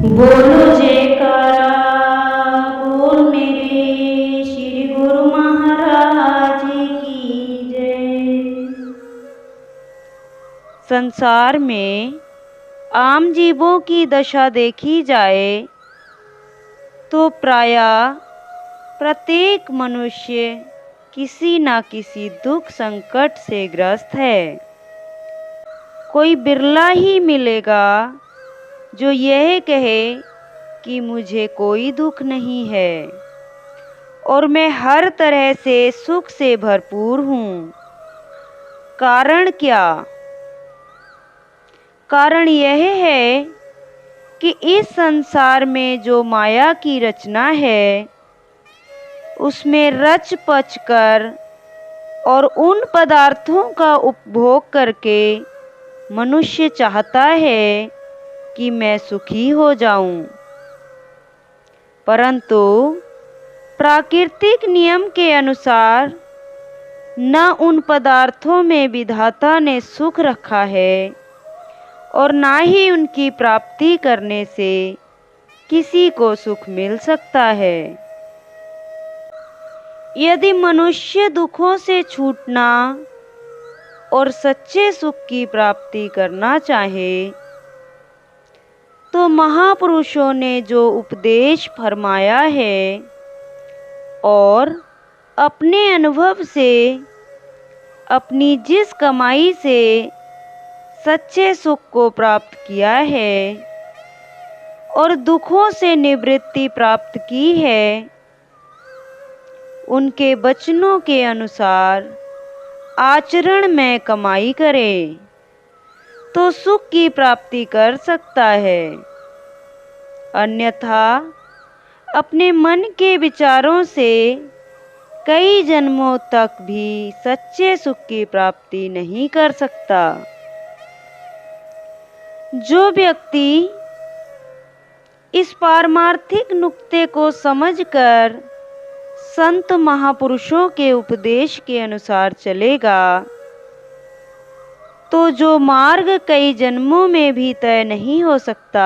बोलो जयकारा बोल मेरे श्री गुरु महाराज की जय। संसार में आम जीवों की दशा देखी जाए तो प्रायः प्रत्येक मनुष्य किसी न किसी दुख संकट से ग्रस्त है। कोई बिरला ही मिलेगा जो यह कहे कि मुझे कोई दुख नहीं है और मैं हर तरह से सुख से भरपूर हूँ। कारण क्या? कारण यह है कि इस संसार में जो माया की रचना है उसमें रच पच कर और उन पदार्थों का उपभोग करके मनुष्य चाहता है कि मैं सुखी हो जाऊं, परंतु प्राकृतिक नियम के अनुसार न उन पदार्थों में विधाता ने सुख रखा है और ना ही उनकी प्राप्ति करने से किसी को सुख मिल सकता है। यदि मनुष्य दुखों से छूटना और सच्चे सुख की प्राप्ति करना चाहे तो महापुरुषों ने जो उपदेश फरमाया है और अपने अनुभव से अपनी जिस कमाई से सच्चे सुख को प्राप्त किया है और दुखों से निवृत्ति प्राप्त की है, उनके वचनों के अनुसार आचरण में कमाई करे तो सुख की प्राप्ति कर सकता है, अन्यथा अपने मन के विचारों से कई जन्मों तक भी सच्चे सुख की प्राप्ति नहीं कर सकता। जो व्यक्ति इस पारमार्थिक नुक्ते को समझकर संत महापुरुषों के उपदेश के अनुसार चलेगा तो जो मार्ग कई जन्मों में भी तय नहीं हो सकता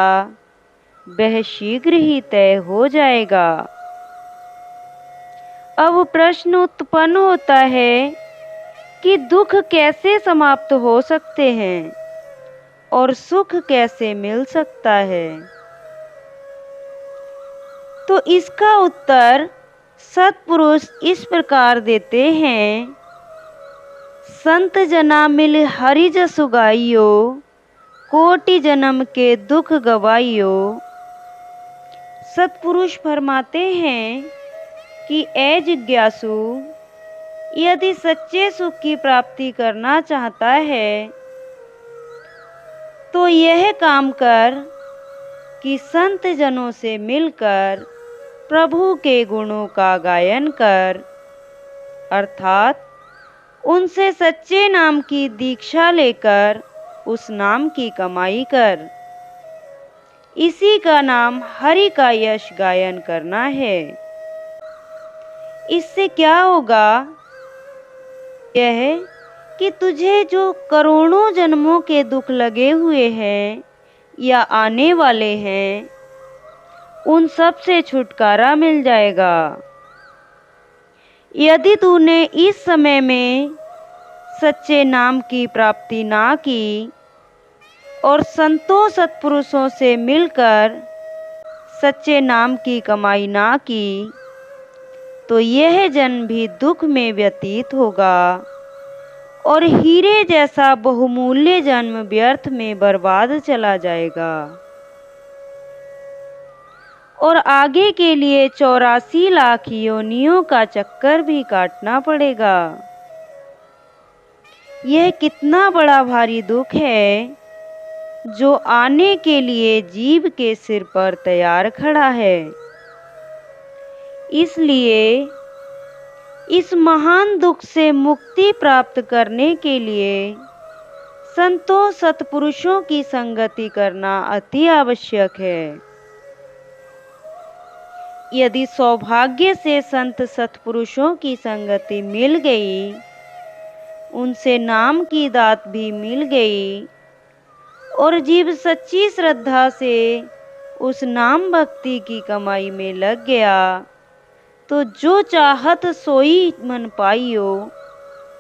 वह शीघ्र ही तय हो जाएगा। अब प्रश्न उत्पन्न होता है कि दुख कैसे समाप्त हो सकते हैं और सुख कैसे मिल सकता है। तो इसका उत्तर सत्पुरुष इस प्रकार देते हैं, संत जना मिल हरि जसु गाइयो, कोटि जन्म के दुख गवाइयो। सत्पुरुष फरमाते हैं कि ए जिज्ञासु, यदि सच्चे सुख की प्राप्ति करना चाहता है तो यह काम कर कि संत जनों से मिलकर प्रभु के गुणों का गायन कर, अर्थात उनसे सच्चे नाम की दीक्षा लेकर उस नाम की कमाई कर। इसी का नाम हरि का यश गायन करना है। इससे क्या होगा? यह कि तुझे जो करोड़ों जन्मों के दुख लगे हुए हैं या आने वाले हैं, उन सब से छुटकारा मिल जाएगा। यदि तूने इस समय में सच्चे नाम की प्राप्ति ना की और संतों सत्पुरुषों से मिलकर सच्चे नाम की कमाई ना की तो यह जन्म भी दुख में व्यतीत होगा और हीरे जैसा बहुमूल्य जन्म व्यर्थ में बर्बाद चला जाएगा और आगे के लिए 84 लाख योनियों का चक्कर भी काटना पड़ेगा। यह कितना बड़ा भारी दुख है जो आने के लिए जीव के सिर पर तैयार खड़ा है। इसलिए इस महान दुख से मुक्ति प्राप्त करने के लिए संतों सत्पुरुषों की संगति करना अति आवश्यक है। यदि सौभाग्य से संत सत्पुरुषों की संगति मिल गई, उनसे नाम की दात भी मिल गई और जीव सच्ची श्रद्धा से उस नाम भक्ति की कमाई में लग गया तो जो चाहत सोई मन पाइयो,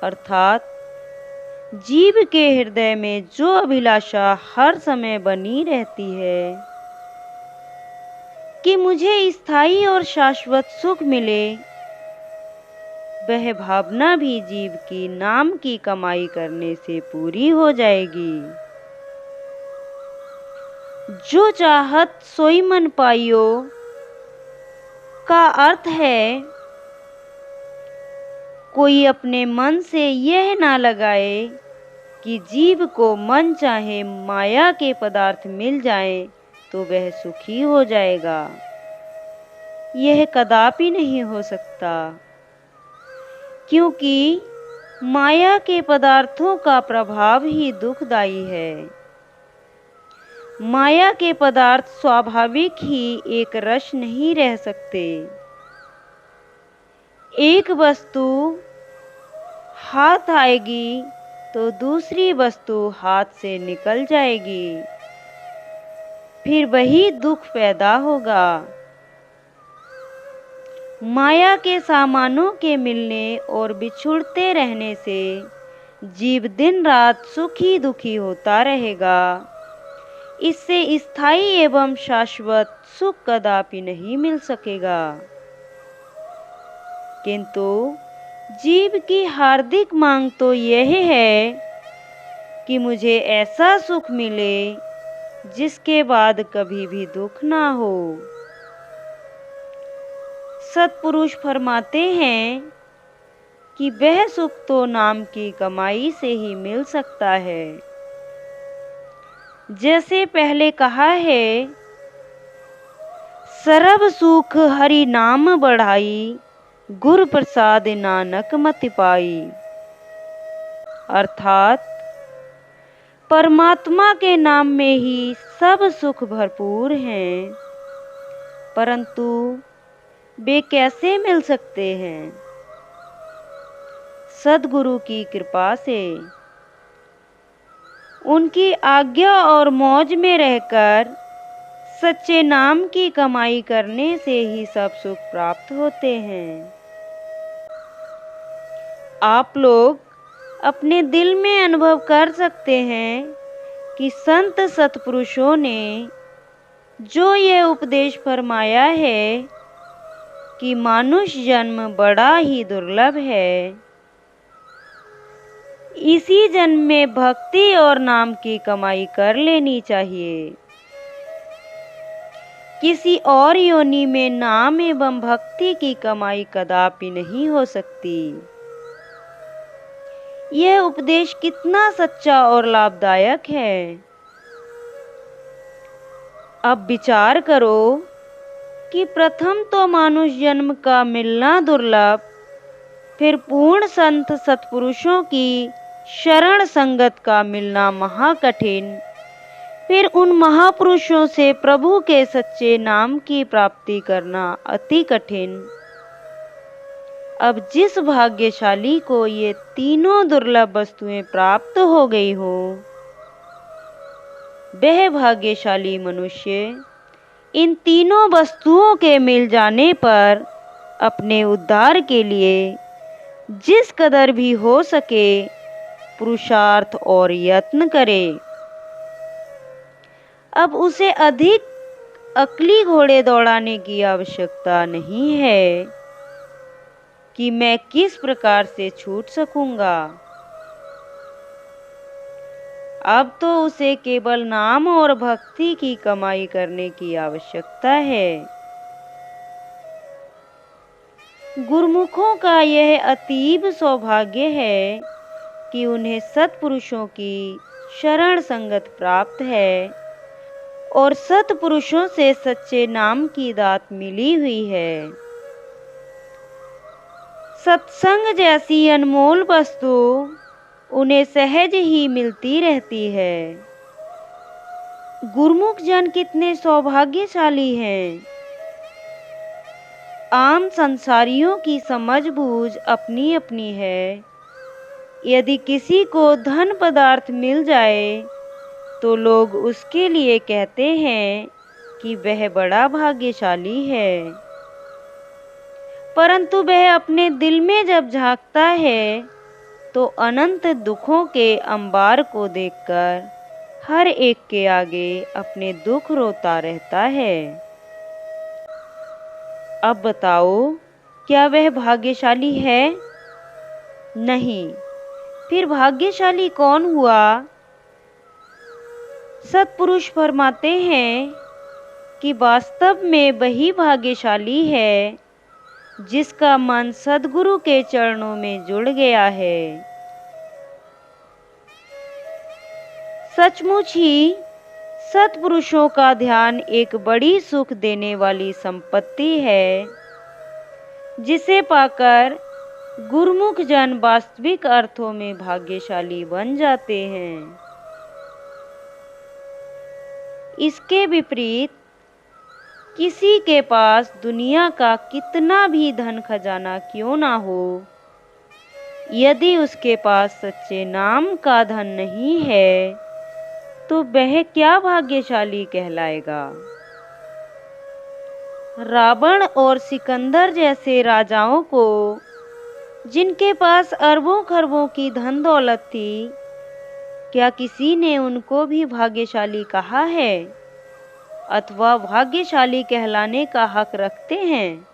अर्थात जीव के हृदय में जो अभिलाषा हर समय बनी रहती है कि मुझे स्थायी और शाश्वत सुख मिले, वह भावना भी जीव की नाम की कमाई करने से पूरी हो जाएगी। जो चाहत सोई मन पाइयो का अर्थ है कोई अपने मन से यह ना लगाए कि जीव को मन चाहे माया के पदार्थ मिल जाए तो वह सुखी हो जाएगा। यह कदापि नहीं हो सकता, क्योंकि माया के पदार्थों का प्रभाव ही दुखदायी है। माया के पदार्थ स्वाभाविक ही एक रस नहीं रह सकते। एक वस्तु हाथ आएगी तो दूसरी वस्तु हाथ से निकल जाएगी, फिर वही दुख पैदा होगा। माया के सामानों के मिलने और बिछुड़ते रहने से जीव दिन रात सुखी दुखी होता रहेगा। इससे स्थायी एवं शाश्वत सुख कदापि नहीं मिल सकेगा। किंतु जीव की हार्दिक मांग तो यह है कि मुझे ऐसा सुख मिले जिसके बाद कभी भी दुख ना हो। सत्पुरुष फरमाते हैं कि वह सुख तो नाम की कमाई से ही मिल सकता है। जैसे पहले कहा है, सर्व सुख हरि नाम बढ़ाई, गुर प्रसाद नानक मति पाई। अर्थात परमात्मा के नाम में ही सब सुख भरपूर हैं, परंतु वे कैसे मिल सकते हैं? सद्गुरु की कृपा से। उनकी आज्ञा और मौज में रहकर सच्चे नाम की कमाई करने से ही सब सुख प्राप्त होते हैं। आप लोग अपने दिल में अनुभव कर सकते हैं कि संत सत्पुरुषों ने जो ये उपदेश फरमाया है कि मानुष जन्म बड़ा ही दुर्लभ है, इसी जन्म में भक्ति और नाम की कमाई कर लेनी चाहिए। किसी और योनि में नाम एवं भक्ति की कमाई कदापि नहीं हो सकती। यह उपदेश कितना सच्चा और लाभदायक है। अब विचार करो कि प्रथम तो मानुष जन्म का मिलना दुर्लभ, फिर पूर्ण संत सत्पुरुषों की शरण संगत का मिलना महाकठिन, फिर उन महापुरुषों से प्रभु के सच्चे नाम की प्राप्ति करना अति कठिन। अब जिस भाग्यशाली को ये तीनों दुर्लभ वस्तुएं प्राप्त हो गई हो, वह भाग्यशाली मनुष्य इन तीनों वस्तुओं के मिल जाने पर अपने उद्धार के लिए जिस कदर भी हो सके पुरुषार्थ और यत्न करे। अब उसे अधिक अक्ली घोड़े दौड़ाने की आवश्यकता नहीं है कि मैं किस प्रकार से छूट सकूंगा। अब तो उसे केवल नाम और भक्ति की कमाई करने की आवश्यकता है। गुरुमुखों का यह अतीब सौभाग्य है कि उन्हें सत्पुरुषों की शरण संगत प्राप्त है और सत्पुरुषों से सच्चे नाम की दात मिली हुई है। सत्संग जैसी अनमोल वस्तु उन्हें सहज ही मिलती रहती है। गुरुमुख जन कितने सौभाग्यशाली हैं। आम संसारियों की समझबूझ अपनी अपनी है। यदि किसी को धन पदार्थ मिल जाए तो लोग उसके लिए कहते हैं कि वह बड़ा भाग्यशाली है, परंतु वह अपने दिल में जब झांकता है तो अनंत दुखों के अंबार को देखकर हर एक के आगे अपने दुख रोता रहता है। अब बताओ, क्या वह भाग्यशाली है? नहीं। फिर भाग्यशाली कौन हुआ? सत्पुरुष फरमाते हैं कि वास्तव में वही भाग्यशाली है जिसका मन सद्गुरु के चरणों में जुड़ गया है। सचमुच ही सत्पुरुषों का ध्यान एक बड़ी सुख देने वाली संपत्ति है, जिसे पाकर गुरुमुख जन वास्तविक अर्थों में भाग्यशाली बन जाते हैं। इसके विपरीत किसी के पास दुनिया का कितना भी धन खजाना क्यों ना हो, यदि उसके पास सच्चे नाम का धन नहीं है तो वह क्या भाग्यशाली कहलाएगा। रावण और सिकंदर जैसे राजाओं को, जिनके पास अरबों खरबों की धन दौलत थी, क्या किसी ने उनको भी भाग्यशाली कहा है अथवा भाग्यशाली कहलाने का हक रखते हैं?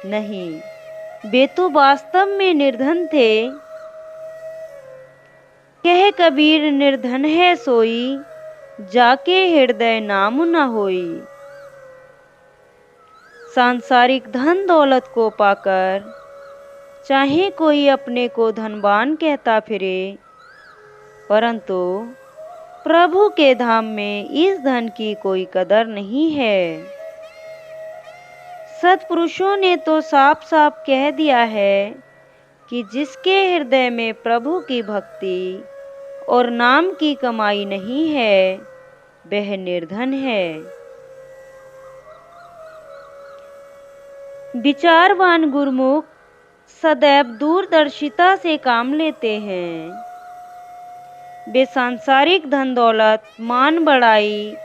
नहीं, वे तो वास्तव में निर्धन थे। कह कबीर निर्धन है सोई, जाके हृदय नाम न होई। सांसारिक धन दौलत को पाकर चाहे कोई अपने को धनवान कहता फिरे, परंतु प्रभु के धाम में इस धन की कोई कदर नहीं है। सत्पुरुषों ने तो साफ साफ कह दिया है कि जिसके हृदय में प्रभु की भक्ति और नाम की कमाई नहीं है, वह निर्धन है। विचारवान गुरुमुख सदैव दूरदर्शिता से काम लेते हैं। वे सांसारिक धन दौलत, मान बढ़ाई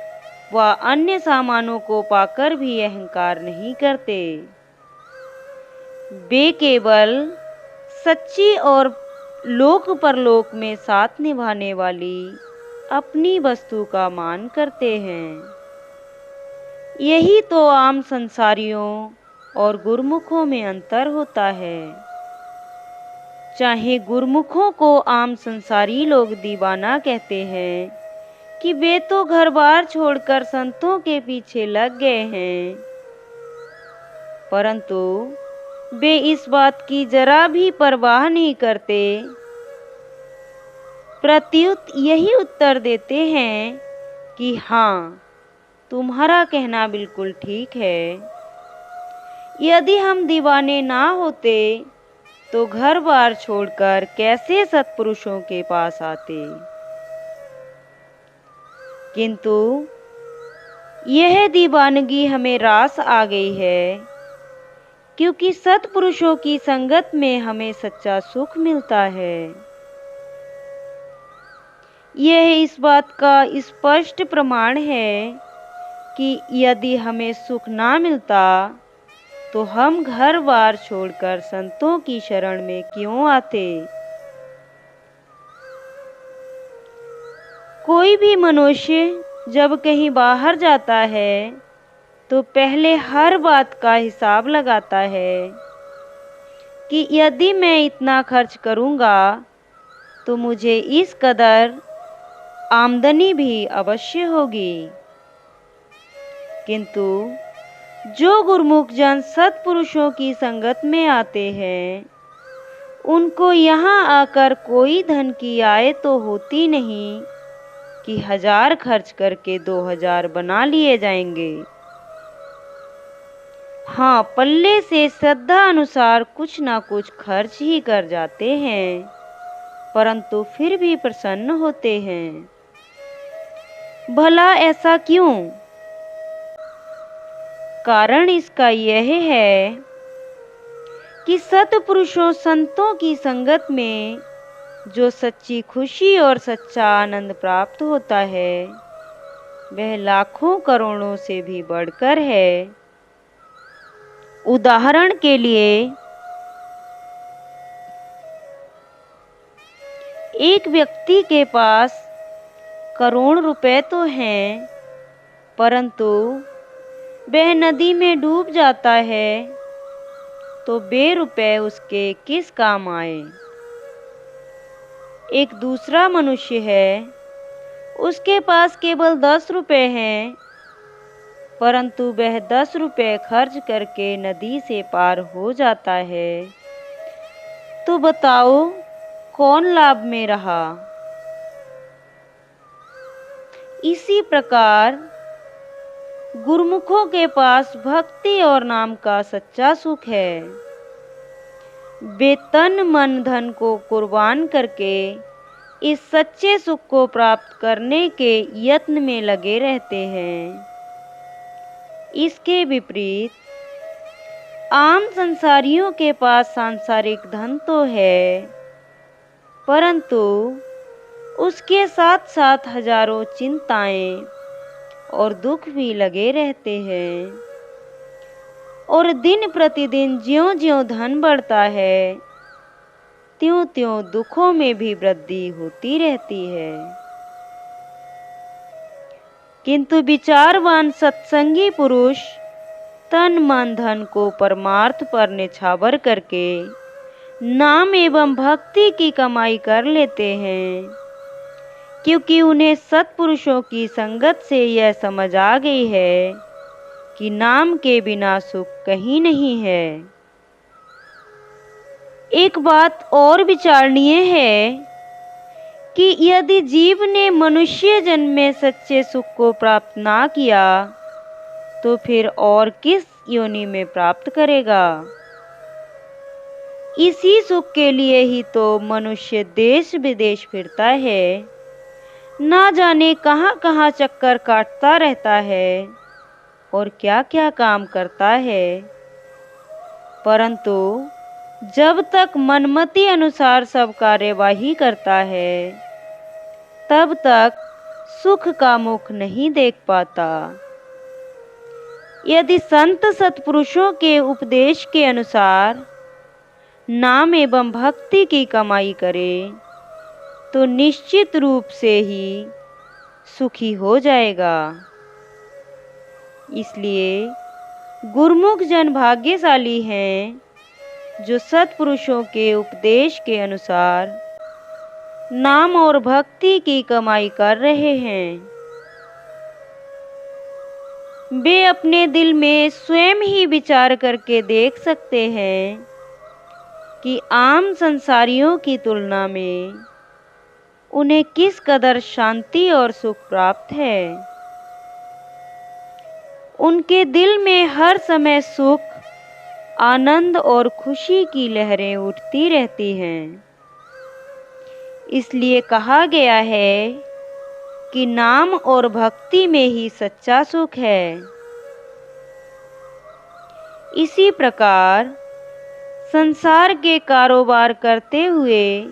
व अन्य सामानों को पाकर भी अहंकार नहीं करते। वे केवल सच्ची और लोक परलोक में साथ निभाने वाली अपनी वस्तु का मान करते हैं। यही तो आम संसारियों और गुरुमुखों में अंतर होता है। चाहे गुरुमुखों को आम संसारी लोग दीवाना कहते हैं कि वे तो घर बार छोड़कर संतों के पीछे लग गए हैं, परंतु वे इस बात की जरा भी परवाह नहीं करते। प्रत्युत यही उत्तर देते हैं कि हाँ, तुम्हारा कहना बिल्कुल ठीक है। यदि हम दीवाने ना होते तो घर बार छोड़कर कैसे सत्पुरुषों के पास आते। किंतु यह दीवानगी हमें रास आ गई है, क्योंकि सत्पुरुषों की संगत में हमें सच्चा सुख मिलता है। यह इस बात का स्पष्ट प्रमाण है कि यदि हमें सुख ना मिलता तो हम घर बार छोड़कर संतों की शरण में क्यों आते। कोई भी मनुष्य जब कहीं बाहर जाता है तो पहले हर बात का हिसाब लगाता है कि यदि मैं इतना खर्च करूंगा तो मुझे इस कदर आमदनी भी अवश्य होगी। किंतु जो गुरुमुख जन सत्पुरुषों की संगत में आते हैं, उनको यहाँ आकर कोई धन की आय तो होती नहीं कि 1000 खर्च करके 2000 बना लिए जाएंगे। हाँ, पल्ले से श्रद्धा अनुसार कुछ ना कुछ खर्च ही कर जाते हैं, परंतु फिर भी प्रसन्न होते हैं। भला ऐसा क्यों? कारण इसका यह है कि सत्पुरुषों संतों की संगत में जो सच्ची खुशी और सच्चा आनंद प्राप्त होता है, वह लाखों करोड़ों से भी बढ़कर है। उदाहरण के लिए एक व्यक्ति के पास करोड़ रुपए तो हैं, परंतु वह नदी में डूब जाता है तो वे रुपए उसके किस काम आए। एक दूसरा मनुष्य है, उसके पास केवल 10 रुपए हैं, परंतु वह 10 रुपए खर्च करके नदी से पार हो जाता है। तो बताओ कौन लाभ में रहा। इसी प्रकार गुरुमुखों के पास भक्ति और नाम का सच्चा सुख है। वे तन मन धन को कुर्बान करके इस सच्चे सुख को प्राप्त करने के यत्न में लगे रहते हैं। इसके विपरीत आम संसारियों के पास सांसारिक धन तो है, परंतु उसके साथ साथ हजारों चिंताएं और दुख भी लगे रहते हैं। और दिन प्रतिदिन ज्यों-ज्यों धन बढ़ता है, त्यों-त्यों दुखों में भी वृद्धि होती रहती है। किंतु विचारवान सत्संगी पुरुष तन मन धन को परमार्थ पर निछावर करके नाम एवं भक्ति की कमाई कर लेते हैं, क्योंकि उन्हें सत्पुरुषों की संगत से यह समझ आ गई है कि नाम के बिना सुख कहीं नहीं है। एक बात और विचारणीय है कि यदि जीव ने मनुष्य जन्म में सच्चे सुख को प्राप्त ना किया तो फिर और किस योनि में प्राप्त करेगा। इसी सुख के लिए ही तो मनुष्य देश विदेश फिरता है, ना जाने कहाँ कहाँ चक्कर काटता रहता है और क्या क्या काम करता है, परंतु जब तक मनमति अनुसार सब कार्यवाही करता है तब तक सुख का मुख नहीं देख पाता। यदि संत सत्पुरुषों के उपदेश के अनुसार नाम एवं भक्ति की कमाई करे तो निश्चित रूप से ही सुखी हो जाएगा। इसलिए गुरुमुख जन भाग्यशाली हैं जो सत्पुरुषों के उपदेश के अनुसार नाम और भक्ति की कमाई कर रहे हैं। वे अपने दिल में स्वयं ही विचार करके देख सकते हैं कि आम संसारियों की तुलना में उन्हें किस कदर शांति और सुख प्राप्त है। उनके दिल में हर समय सुख, आनंद और खुशी की लहरें उठती रहती हैं। इसलिए कहा गया है कि नाम और भक्ति में ही सच्चा सुख है। इसी प्रकार संसार के कारोबार करते हुए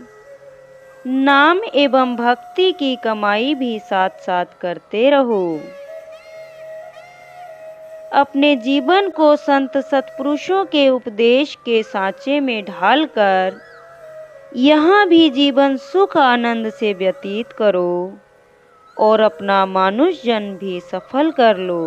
नाम एवं भक्ति की कमाई भी साथ साथ करते रहो। अपने जीवन को संत सत्पुरुषों के उपदेश के सांचे में ढालकर यहाँ भी जीवन सुख आनंद से व्यतीत करो और अपना मानुष जन्म भी सफल कर लो।